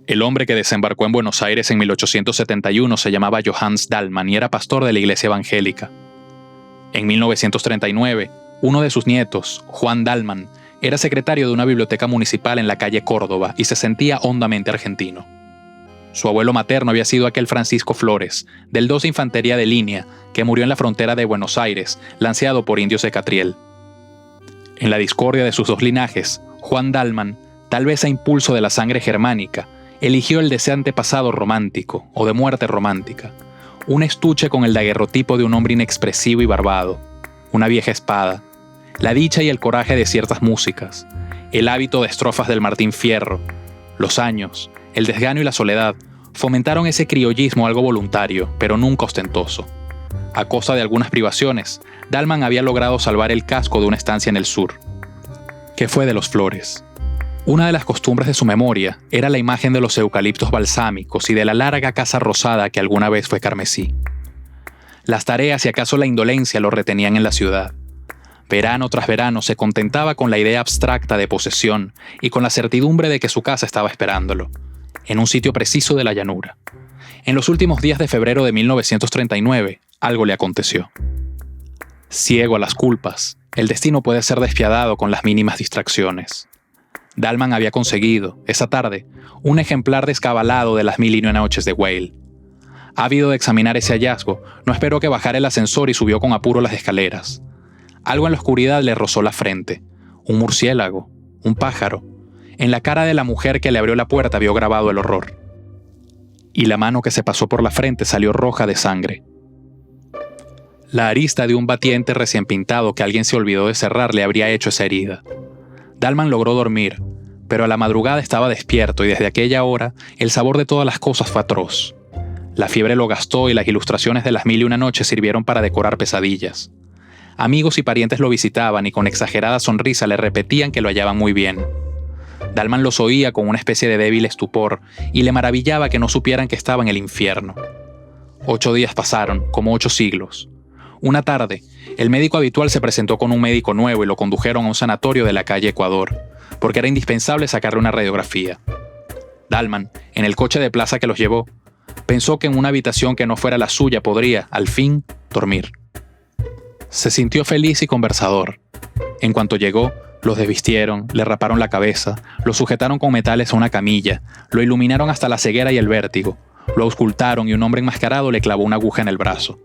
El hombre que desembarcó en Buenos Aires en 1871 se llamaba Johannes Dallmann y era pastor de la iglesia evangélica. En 1939, uno de sus nietos, Juan Dallmann, era secretario de una biblioteca municipal en la calle Córdoba y se sentía hondamente argentino. Su abuelo materno había sido aquel Francisco Flores, del 2 de Infantería de Línea, que murió en la frontera de Buenos Aires, lanceado por indios de Catriel. En la discordia de sus dos linajes, Juan Dallmann, tal vez a impulso de la sangre germánica, eligió el deseante pasado romántico, o de muerte romántica, un estuche con el daguerrotipo de un hombre inexpresivo y barbado, una vieja espada, la dicha y el coraje de ciertas músicas, el hábito de estrofas del Martín Fierro, los años, el desgano y la soledad fomentaron ese criollismo algo voluntario, pero nunca ostentoso. A costa de algunas privaciones, Dallmann había logrado salvar el casco de una estancia en el sur. ¿Qué fue de los Flores? Una de las costumbres de su memoria era la imagen de los eucaliptos balsámicos y de la larga casa rosada que alguna vez fue carmesí. Las tareas y acaso la indolencia lo retenían en la ciudad. Verano tras verano se contentaba con la idea abstracta de posesión y con la certidumbre de que su casa estaba esperándolo, en un sitio preciso de la llanura. En los últimos días de febrero de 1939, algo le aconteció. Ciego a las culpas, el destino puede ser despiadado con las mínimas distracciones. Dallmann había conseguido, esa tarde, un ejemplar descabalado de las 1001 noches de Weil. Ávido de examinar ese hallazgo, no esperó que bajara el ascensor y subió con apuro las escaleras. Algo en la oscuridad le rozó la frente. Un murciélago, un pájaro. En la cara de la mujer que le abrió la puerta vio grabado el horror. Y la mano que se pasó por la frente salió roja de sangre. La arista de un batiente recién pintado que alguien se olvidó de cerrar le habría hecho esa herida. Dallmann logró dormir, pero a la madrugada estaba despierto y desde aquella hora el sabor de todas las cosas fue atroz. La fiebre lo gastó y las ilustraciones de las 1001 noches sirvieron para decorar pesadillas. Amigos y parientes lo visitaban y con exagerada sonrisa le repetían que lo hallaban muy bien. Dallmann los oía con una especie de débil estupor y le maravillaba que no supieran que estaba en el infierno. 8 días pasaron, como 8 siglos. Una tarde, el médico habitual se presentó con un médico nuevo y lo condujeron a un sanatorio de la calle Ecuador, porque era indispensable sacarle una radiografía. Dallmann, en el coche de plaza que los llevó, pensó que en una habitación que no fuera la suya podría, al fin, dormir. Se sintió feliz y conversador. En cuanto llegó, los desvistieron, le raparon la cabeza, lo sujetaron con metales a una camilla, lo iluminaron hasta la ceguera y el vértigo, lo auscultaron y un hombre enmascarado le clavó una aguja en el brazo.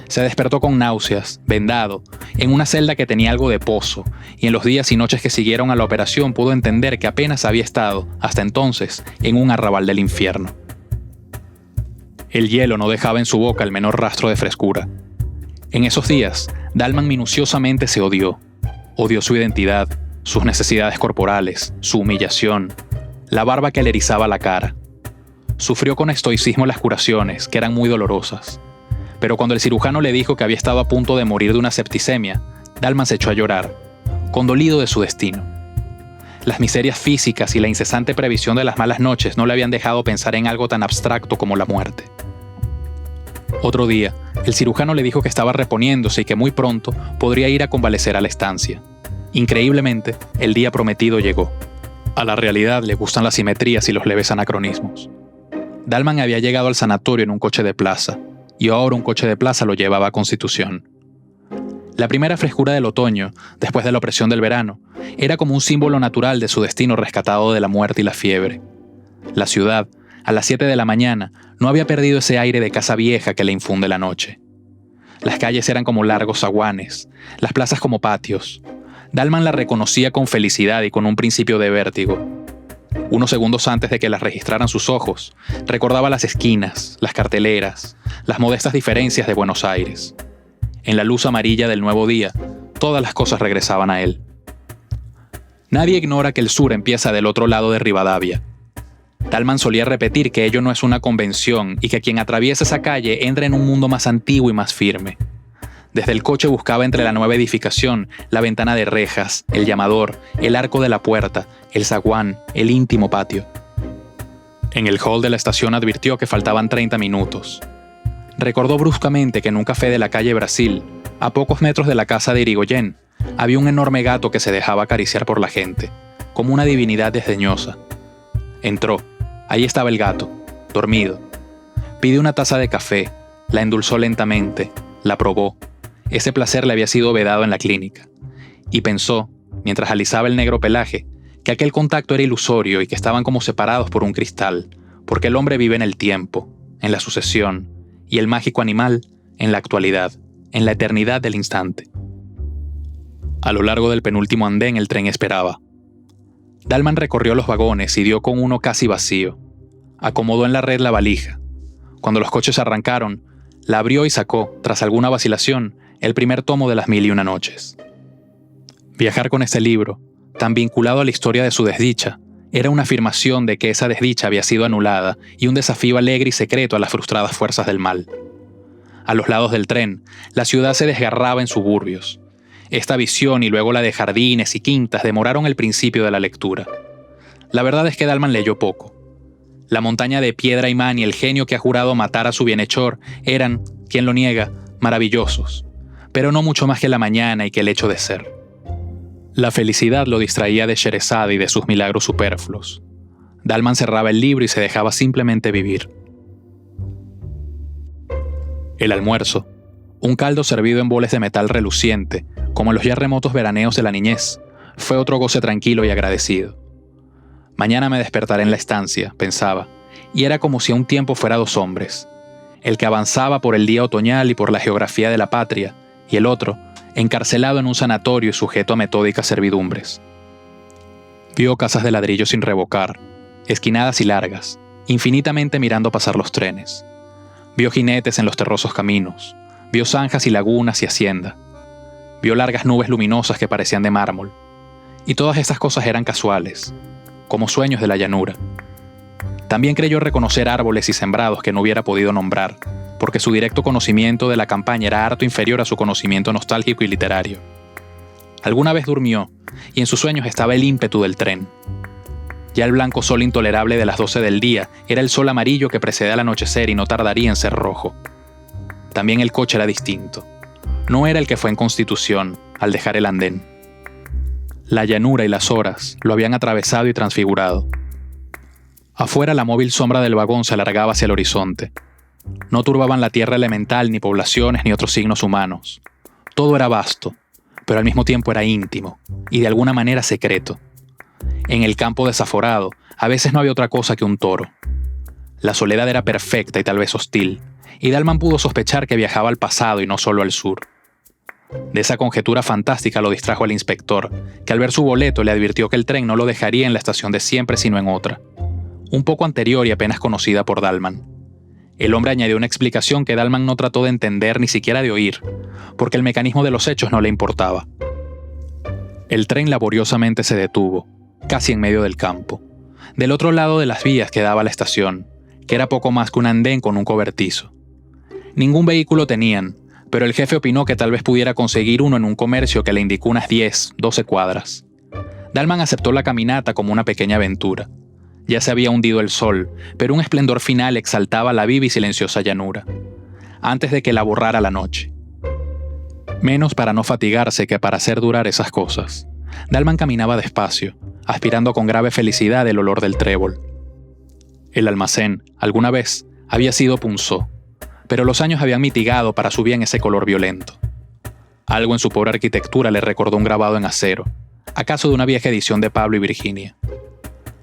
Se despertó con náuseas, vendado, en una celda que tenía algo de pozo, y en los días y noches que siguieron a la operación pudo entender que apenas había estado, hasta entonces, en un arrabal del infierno. El hielo no dejaba en su boca el menor rastro de frescura. En esos días, Dallmann minuciosamente se odió. Odió su identidad, sus necesidades corporales, su humillación, la barba que le erizaba la cara. Sufrió con estoicismo las curaciones, que eran muy dolorosas. Pero cuando el cirujano le dijo que había estado a punto de morir de una septicemia, Dallmann se echó a llorar, condolido de su destino. Las miserias físicas y la incesante previsión de las malas noches no le habían dejado pensar en algo tan abstracto como la muerte. Otro día, el cirujano le dijo que estaba reponiéndose y que muy pronto podría ir a convalecer a la estancia. Increíblemente, el día prometido llegó. A la realidad le gustan las simetrías y los leves anacronismos. Dallmann había llegado al sanatorio en un coche de plaza, y ahora un coche de plaza lo llevaba a Constitución. La primera frescura del otoño, después de la opresión del verano, era como un símbolo natural de su destino rescatado de la muerte y la fiebre. La ciudad, a las 7 de la mañana, no había perdido ese aire de casa vieja que le infunde la noche. Las calles eran como largos zaguanes, las plazas como patios. Dallmann la reconocía con felicidad y con un principio de vértigo. Unos segundos antes de que las registraran sus ojos, recordaba las esquinas, las carteleras, las modestas diferencias de Buenos Aires. En la luz amarilla del nuevo día, todas las cosas regresaban a él. Nadie ignora que el sur empieza del otro lado de Rivadavia. Dallmann solía repetir que ello no es una convención y que quien atraviesa esa calle entra en un mundo más antiguo y más firme. Desde el coche buscaba entre la nueva edificación la ventana de rejas, el llamador, el arco de la puerta, el zaguán, el íntimo patio. En el hall de la estación advirtió que faltaban 30 minutos. Recordó bruscamente que en un café de la calle Brasil, a pocos metros de la casa de Irigoyen, había un enorme gato que se dejaba acariciar por la gente, como una divinidad desdeñosa. Entró. Ahí estaba el gato, dormido. Pidió una taza de café, la endulzó lentamente, la probó. Ese placer le había sido vedado en la clínica. Y pensó, mientras alisaba el negro pelaje, que aquel contacto era ilusorio y que estaban como separados por un cristal, porque el hombre vive en el tiempo, en la sucesión, y el mágico animal en la actualidad, en la eternidad del instante. A lo largo del penúltimo andén el tren esperaba. Dalman recorrió los vagones y dio con uno casi vacío. Acomodó en la red la valija. Cuando los coches arrancaron, la abrió y sacó, tras alguna vacilación, el primer tomo de Las 1001 noches. Viajar con este libro, tan vinculado a la historia de su desdicha, era una afirmación de que esa desdicha había sido anulada y un desafío alegre y secreto a las frustradas fuerzas del mal. A los lados del tren, la ciudad se desgarraba en suburbios. Esta visión y luego la de jardines y quintas demoraron el principio de la lectura. La verdad es que Dalman leyó poco. La montaña de piedra imán y el genio que ha jurado matar a su bienhechor eran, quien lo niega, maravillosos, pero no mucho más que la mañana y que el hecho de ser. La felicidad lo distraía de Sherezade y de sus milagros superfluos. Dalman cerraba el libro y se dejaba simplemente vivir. El almuerzo, un caldo servido en boles de metal reluciente, como en los ya remotos veraneos de la niñez, fue otro goce tranquilo y agradecido. Mañana me despertaré en la estancia, pensaba, y era como si a un tiempo fuera dos hombres, el que avanzaba por el día otoñal y por la geografía de la patria, y el otro, encarcelado en un sanatorio y sujeto a metódicas servidumbres. Vio casas de ladrillo sin revocar, esquinadas y largas, infinitamente mirando pasar los trenes. Vio jinetes en los terrosos caminos, vio zanjas y lagunas y hacienda. Vio largas nubes luminosas que parecían de mármol. Y todas estas cosas eran casuales, como sueños de la llanura. También creyó reconocer árboles y sembrados que no hubiera podido nombrar, porque su directo conocimiento de la campaña era harto inferior a su conocimiento nostálgico y literario. Alguna vez durmió, y en sus sueños estaba el ímpetu del tren. Ya el blanco sol intolerable de las 12 del día era el sol amarillo que precede al anochecer y no tardaría en ser rojo. También el coche era distinto. No era el que fue en Constitución, al dejar el andén. La llanura y las horas lo habían atravesado y transfigurado. Afuera la móvil sombra del vagón se alargaba hacia el horizonte. No turbaban la tierra elemental, ni poblaciones, ni otros signos humanos. Todo era vasto, pero al mismo tiempo era íntimo, y de alguna manera secreto. En el campo desaforado, a veces no había otra cosa que un toro. La soledad era perfecta y tal vez hostil, y Dalman pudo sospechar que viajaba al pasado y no solo al sur. De esa conjetura fantástica lo distrajo el inspector, que al ver su boleto le advirtió que el tren no lo dejaría en la estación de siempre sino en otra, un poco anterior y apenas conocida por Dalman. El hombre añadió una explicación que Dalman no trató de entender ni siquiera de oír, porque el mecanismo de los hechos no le importaba. El tren laboriosamente se detuvo, casi en medio del campo, del otro lado de las vías que daba a la estación, que era poco más que un andén con un cobertizo. Ningún vehículo tenían, pero el jefe opinó que tal vez pudiera conseguir uno en un comercio que le indicó unas 10, 12 cuadras. Dalman aceptó la caminata como una pequeña aventura. Ya se había hundido el sol, pero un esplendor final exaltaba la viva y silenciosa llanura, antes de que la borrara la noche. Menos para no fatigarse que para hacer durar esas cosas. Dalman caminaba despacio, aspirando con grave felicidad el olor del trébol. El almacén, alguna vez, había sido punzó, pero los años habían mitigado para su bien ese color violento. Algo en su pobre arquitectura le recordó un grabado en acero, acaso de una vieja edición de Pablo y Virginia.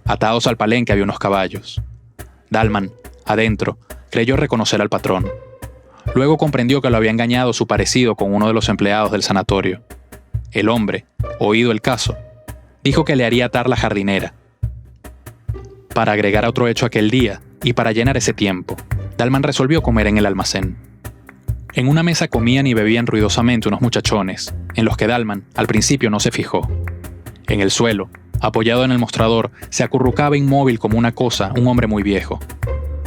Atados al palenque había unos caballos. Dalman, adentro, creyó reconocer al patrón. Luego comprendió que lo había engañado su parecido con uno de los empleados del sanatorio. El hombre, oído el caso, dijo que le haría atar la jardinera. Para agregar a otro hecho aquel día, y para llenar ese tiempo, Dalman resolvió comer en el almacén. En una mesa comían y bebían ruidosamente unos muchachones, en los que Dalman, al principio, no se fijó. En el suelo, apoyado en el mostrador, se acurrucaba inmóvil como una cosa un hombre muy viejo.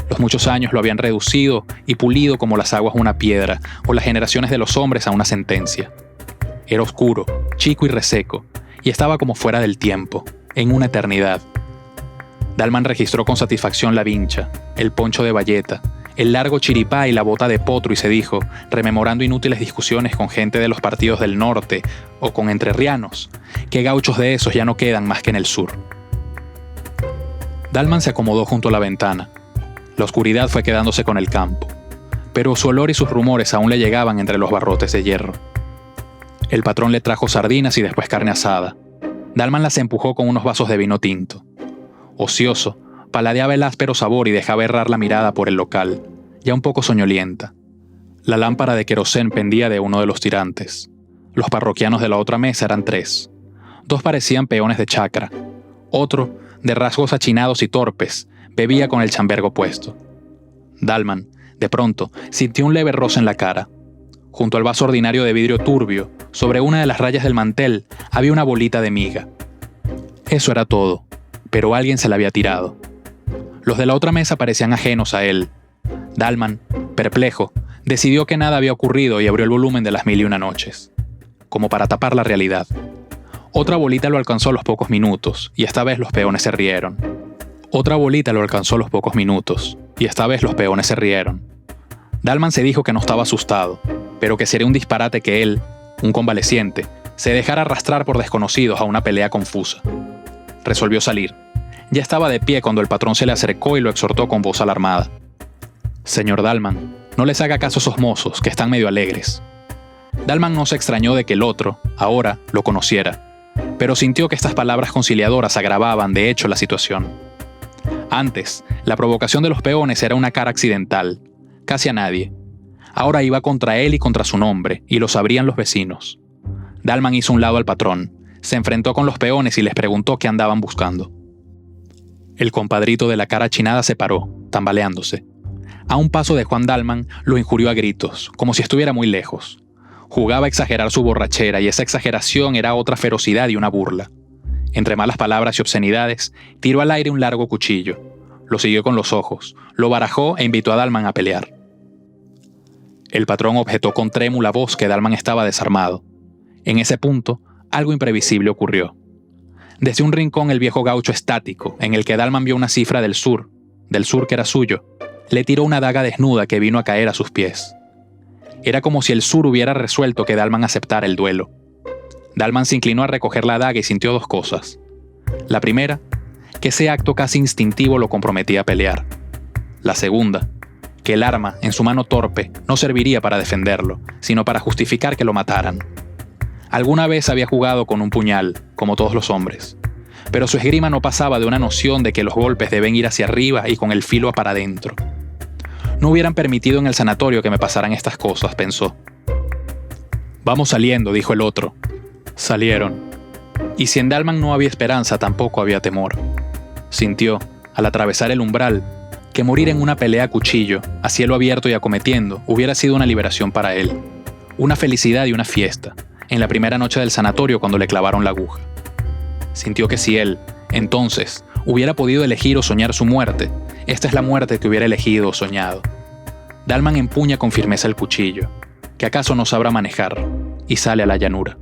Los muchos años lo habían reducido y pulido como las aguas a una piedra, o las generaciones de los hombres a una sentencia. Era oscuro, chico y reseco, y estaba como fuera del tiempo, en una eternidad. Dalman registró con satisfacción la vincha, el poncho de bayeta, el largo chiripá y la bota de potro y se dijo, rememorando inútiles discusiones con gente de los partidos del norte o con entrerrianos, que gauchos de esos ya no quedan más que en el sur. Dalman se acomodó junto a la ventana. La oscuridad fue quedándose con el campo, pero su olor y sus rumores aún le llegaban entre los barrotes de hierro. El patrón le trajo sardinas y después carne asada. Dalman las empujó con unos vasos de vino tinto. Ocioso, paladeaba el áspero sabor y dejaba errar la mirada por el local, ya un poco soñolienta. La lámpara de querosén pendía de uno de los tirantes. Los parroquianos de la otra mesa eran 3. 2 parecían peones de chacra. Otro, de rasgos achinados y torpes, bebía con el chambergo puesto. Dalman, de pronto, sintió un leve roce en la cara. Junto al vaso ordinario de vidrio turbio, sobre una de las rayas del mantel, había una bolita de miga. Eso era todo, pero alguien se la había tirado. Los de la otra mesa parecían ajenos a él. Dalman, perplejo, decidió que nada había ocurrido y abrió el volumen de Las Mil y Una Noches, como para tapar la realidad. Otra bolita lo alcanzó a los pocos minutos, y esta vez los peones se rieron. Otra bolita lo alcanzó a los pocos minutos, y esta vez los peones se rieron. Dalman se dijo que no estaba asustado, pero que sería un disparate que él, un convaleciente, se dejara arrastrar por desconocidos a una pelea confusa. Resolvió salir. Ya estaba de pie cuando el patrón se le acercó y lo exhortó con voz alarmada. «Señor Dalman, no les haga caso a esos mozos, que están medio alegres». Dalman no se extrañó de que el otro, ahora, lo conociera, pero sintió que estas palabras conciliadoras agravaban, de hecho, la situación. Antes, la provocación de los peones era una cara accidental, casi a nadie. Ahora iba contra él y contra su nombre, y lo sabrían los vecinos. Dalman hizo un lado al patrón, se enfrentó con los peones y les preguntó qué andaban buscando. El compadrito de la cara achinada se paró, tambaleándose. A un paso de Juan Dalman lo injurió a gritos, como si estuviera muy lejos. Jugaba a exagerar su borrachera y esa exageración era otra ferocidad y una burla. Entre malas palabras y obscenidades, tiró al aire un largo cuchillo. Lo siguió con los ojos, lo barajó e invitó a Dalman a pelear. El patrón objetó con trémula voz que Dalman estaba desarmado. En ese punto, algo imprevisible ocurrió. Desde un rincón el viejo gaucho estático, en el que Dalman vio una cifra del sur que era suyo, le tiró una daga desnuda que vino a caer a sus pies. Era como si el sur hubiera resuelto que Dalman aceptara el duelo. Dalman se inclinó a recoger la daga y sintió 2 cosas. La primera, que ese acto casi instintivo lo comprometía a pelear. La segunda, que el arma, en su mano torpe, no serviría para defenderlo, sino para justificar que lo mataran. Alguna vez había jugado con un puñal, como todos los hombres, pero su esgrima no pasaba de una noción de que los golpes deben ir hacia arriba y con el filo para adentro. No hubieran permitido en el sanatorio que me pasaran estas cosas, pensó. «Vamos saliendo», dijo el otro. Salieron. Y si en Dalman no había esperanza, tampoco había temor. Sintió, al atravesar el umbral, que morir en una pelea a cuchillo, a cielo abierto y acometiendo, hubiera sido una liberación para él. Una felicidad y una fiesta, en la primera noche del sanatorio cuando le clavaron la aguja. Sintió que si él, entonces, hubiera podido elegir o soñar su muerte, esta es la muerte que hubiera elegido o soñado. Dalman empuña con firmeza el cuchillo, que acaso no sabrá manejar, y sale a la llanura.